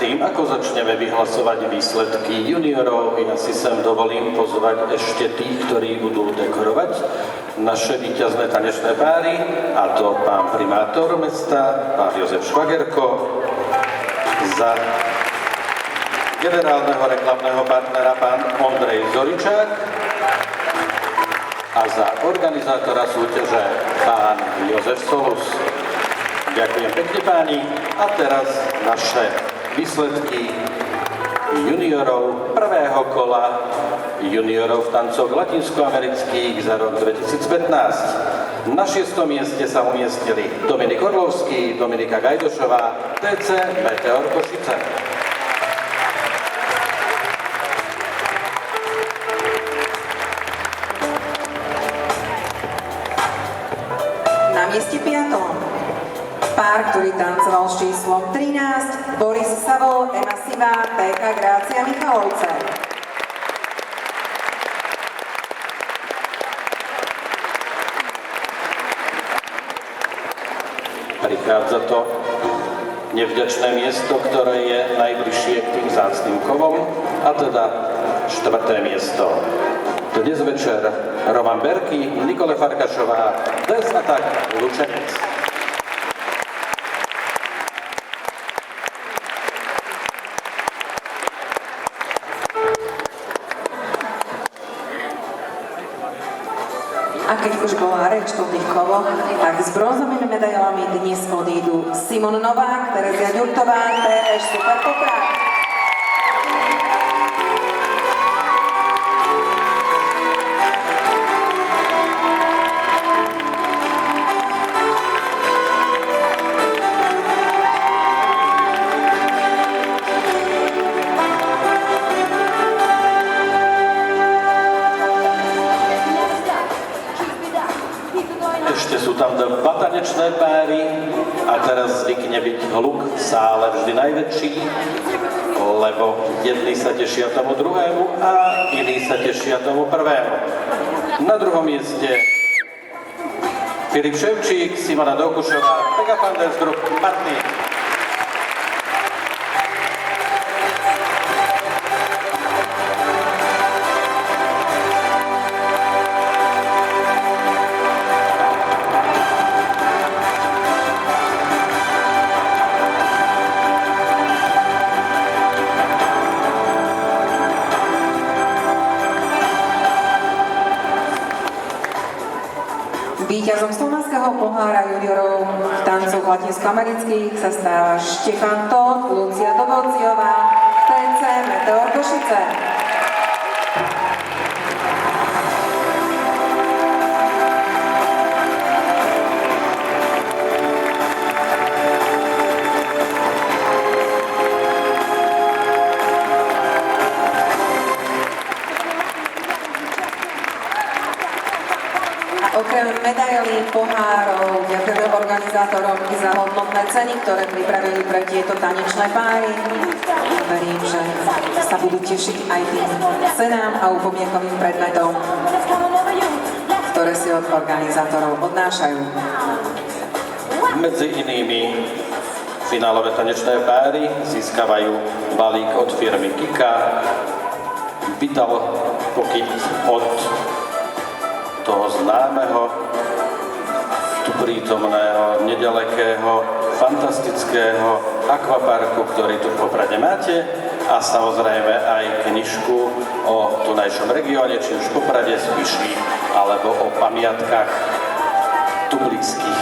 predtým, ako začneme vyhlasovať výsledky juniorov, ja si sem dovolím pozvať ešte tých, ktorí budú dekorovať naše víťazné tanečné páry, a to pán primátor mesta, pán Jozef Švagerko, za generálneho reklamného partnera pán Ondrej Zoričák a za organizátora súťaže pán Jozef Solus. Ďakujem pekne páni a teraz naše výsledky juniorov prvého kola juniorov v tancoch latinskoamerických za rok 2015. Na 6. mieste sa umiestnili Dominik Orlovský, Dominika Gajdošová, TC Meteor Košice. Na mieste 5. Pár, ktorý tancoval s číslom 13, Boris Savol, Ema Sivá, PK Grácia Michalovce. Prichádza to nevďačné miesto, ktoré je najbližšie k tým vzácnym kovom, a teda 4. miesto. Dnes večer Roman Berky, Nikole Farkašová, Des Attack Lučenec. A keď už bola reč o tých koloch, tak s bronzovými medailami dnes odídu Simon Novák, Terezia Ďurtová, TŠ Super Poprad. Ešte sú tam dva tanečné páry a teraz zvykne byť hluk v sále vždy najväčší, lebo jedni sa tešia tomu druhému a iní sa tešia tomu prvému. Na druhom mieste Filip Ševčík, Simona Dokušová, Pega Panders Group, Martin. Víťazom slovenského pohára juniorov v tancoch latinskoamerických sa stáva Štefan Tóth, Lucia Dobociová, TC Meteor Košice. Okrem medailí, pohárov, ďakujeme organizátorom za hodnotné ceny, ktoré pripravili pre tieto tanečné páry. Verím, že sa budú tešiť aj tým cenám a upomiekovým predmetom, ktoré si od organizátorov odnášajú. Medzi inými finálové tanečné páry získavajú balík od firmy Kika, Vital Pokyt od toho známeho, tu prítomného, nedalekého, fantastického akvaparku, ktorý tu v Poprade máte, a samozrejme aj knižku o tunajšom regióne, či už v Poprade, Spiši, alebo o pamiatkách tu blízkych.